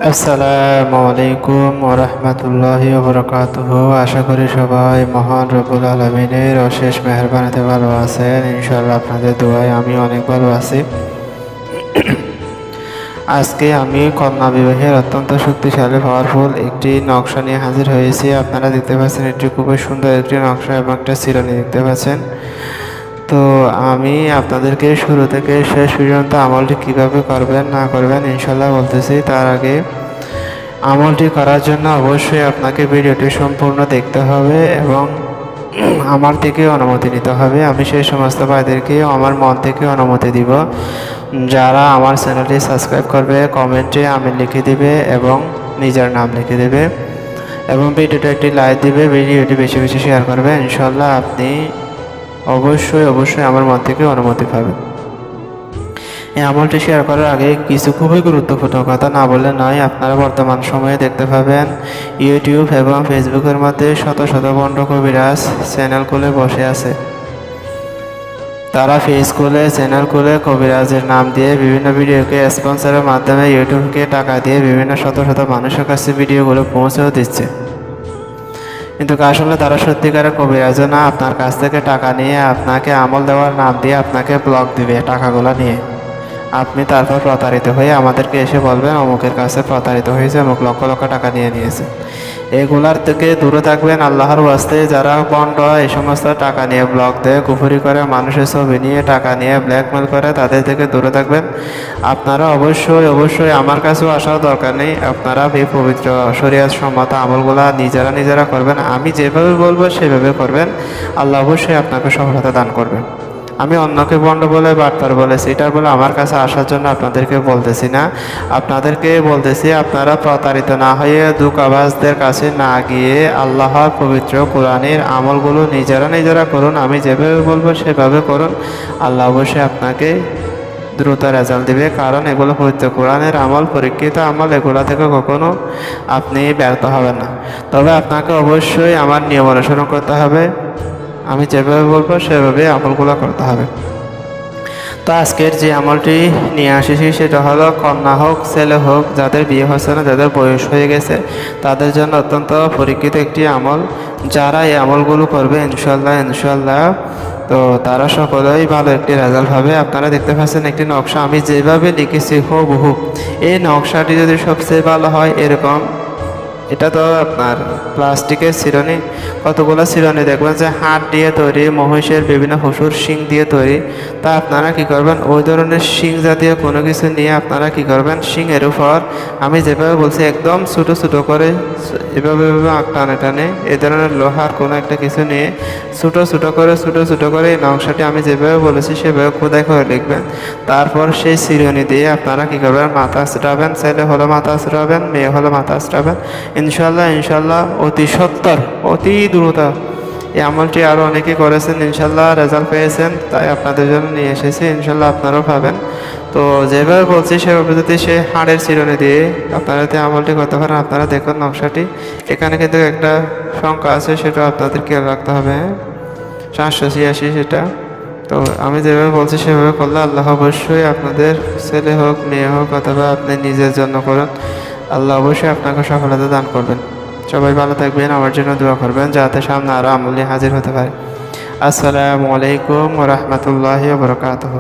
আসসালামু আলাইকুম ওয়া রাহমাতুল্লাহি ওয়া বারাকাতুহু। আশা করি সবাই মহান রব্বুল আলামিনের অশেষ মেহেরবানিতে ভালো আছেন। ইনশাআল্লাহ আপনাদের দোয়ায় আমি অনেক ভালো আছি। আজকে আমি কন্যা বিবাহের অত্যন্ত শক্তিশালী পাওয়ারফুল একটি নকশা নিয়ে হাজির হয়েছি। আপনারা দেখতে পাচ্ছেন এটি খুবই সুন্দর একটি নকশা এবং একটা শিরোনি দেখতে পাচ্ছেন। তো আমি আপনাদেরকে শুরু থেকে শেষ পর্যন্ত আমলটি কিভাবে করবেন না করবেন ইনশাআল্লাহ বলতেছি। তার আগে আমলটি করার জন্য অবশ্যই আপনাকে ভিডিওটি সম্পূর্ণ দেখতে হবে এবং আমার থেকে অনুমতি নিতে হবে। আমি সেই সমস্ত ভাইদেরকে আমার মন থেকে অনুমতি দিব যারা আমার চ্যানেলটি সাবস্ক্রাইব করবে, কমেন্টে আমি লিখে দিবে এবং নিজের নাম লিখে দেবে এবং ভিডিওটা একটি লাইক দিবে, ভিডিওটি বেশি বেশি শেয়ার করবে। ইনশাআল্লাহ আপনি অবশ্যই আমার মন থেকে অনুমতি পাবেন। এই আমলটি শেয়ার করার আগে কিছু খুবই গুরুত্বপূর্ণ কথা না বললে নয়। আপনারা বর্তমান সময়ে দেখতে পাবেন ইউটিউব এবং ফেসবুকের মধ্যে শত শত ভণ্ড কবিরাজ চ্যানেল খুলে বসে আছে। তারা পেজ খুলে চ্যানেল খুলে কবিরাজের নাম দিয়ে বিভিন্ন ভিডিওকে স্পন্সরের মাধ্যমে ইউটিউবকে টাকা দিয়ে বিভিন্ন শত শত মানুষের কাছে ভিডিওগুলো পৌঁছেও দিচ্ছে। কিন্তু আসলে তারা সত্যিকারের কবিরাজও না, আপনার কাছ থেকে টাকা নিয়ে আপনাকে আমল দেওয়ার নাম দিয়ে আপনাকে ব্লক দিবে টাকাগুলো নিয়ে। আপনি তারপর প্রতারিত হয়ে আমাদেরকে এসে বলবেন অমুকের কাছে প্রতারিত হয়েছে, অমুক লক্ষ লক্ষ টাকা নিয়ে নিয়েছে। এগুলার থেকে দূরে থাকবেন আল্লাহর ওয়াস্তে। যারা বন্ড এই সমস্ত টাকা নিয়ে ব্লক দেয়, কুফরি করে, মানুষের ছবি নিয়ে টাকা নিয়ে ব্ল্যাকমেল করে, তাদের থেকে দূরে থাকবেন। আপনারা অবশ্যই আমার কাছেও আসার দরকার নেই। আপনারা এই পবিত্র শরীয়ত সম্মত আমলগুলা নিজেরা করবেন। আমি যেভাবে বলবো সেভাবে করবেন। আল্লাহ অবশ্যই আপনাকে সফলতা দান করবেন। আমি অন্যকে বন্ড বলে বাটপার বলেছি, এটার বলে আমার কাছে আসার জন্য আপনাদেরকে বলতেছি না। আপনাদেরকে বলতেছি আপনারা প্রতারিত না হয়ে ধোঁকাবাজদের কাছে না গিয়ে আল্লাহর পবিত্র কোরআনের আমলগুলো নিজেরা করুন। আমি যেভাবে বলবো সেভাবে করুন। আল্লাহ অবশ্যই আপনাকে দ্রুত রেজাল্ট দেবে, কারণ এগুলো পবিত্র কোরআনের আমল, পরীক্ষিত আমল। এগুলো থেকে কখনো আপনি ব্যর্থ হবেন না। তবে আপনাকে অবশ্যই আমার নিয়ম অনুসরণ করতে হবে। আমি যেভাবে বলবো সেভাবে আমলগুলো করতে হবে। তো আজকের যে আমলটি নিয়ে আসিছি সেটা হলো কন্যা হোক ছেলে হোক, যাদের বিয়ে হচ্ছে না, যাদের বয়স হয়ে গেছে, তাদের জন্য অত্যন্ত পরীক্ষিত একটি আমল। যারা এই আমলগুলো করবে ইনশাল্লাহ তো তারা সকলেই ভালো একটি রেজাল্ট হবে। আপনারা দেখতে পাচ্ছেন একটি নকশা আমি যেভাবে লিখেছি হুবহু। এই নকশাটি যদি সবচেয়ে ভালো হয় এরকম, এটা তো আপনার প্লাস্টিকের চিরুনি, কতগুলো চিরুনি দেখবেন যে হাড় দিয়ে তৈরি, মহিষের বিভিন্ন পশুর শিং দিয়ে তৈরি। তা আপনারা কি করবেন, ওই ধরনের শিং জাতীয় কোনো কিছু নিয়ে আপনারা কি করবেন, শিংয়ের উপর আমি যেভাবে বলছি একদম ছোটো করে এভাবে টানে এই ধরনের লোহার কোনো একটা কিছু নিয়ে ছোটো করে এই নকশাটি আমি যেভাবে বলেছি সেভাবে খোদাই করে লিখবেন। তারপর সেই চিরুনি দিয়ে আপনারা কি করবেন, মাথা আঁচড়াবেন। ছেলে হলো মাথা আঁচড়াবেন, মেয়ে হলো মাথা আঁচড়াবেন। ইনশাল্লাহ অতি সত্তর অতি দ্রুত এই আমলটি আরও অনেকে করেছেন, ইনশাল্লাহ রেজাল্ট পেয়েছেন। তাই আপনাদের জন্য নিয়ে এসেছি, ইনশাল্লাহ আপনারাও পাবেন। তো যেভাবে বলছি সেভাবে যদি সে হাড়ের চিরুনি দিয়ে আপনারা যদি আমলটি করতে পারেন, আপনারা দেখুন নকশাটি, এখানে কিন্তু একটা সংখ্যা আছে, সেটা আপনাদের খেয়াল রাখতে হবে। 786 সেটা। তো আমি যেভাবে বলছি সেভাবে করলে আল্লাহ অবশ্যই আপনাদের ছেলে হোক মেয়ে হোক অথবা আপনি নিজের জন্য করুন, আল্লাহ অবশ্যই আপনাকে সফলতা দান করবেন। সবাই ভালো থাকবেন, আমার জন্য দোয়া করবেন যাতে সামনে আরও আমল নিয়ে হাজির হতে পারে। আসসালামু আলাইকুম ওয়া রাহমাতুল্লাহি ওয়া বারাকাতুহু।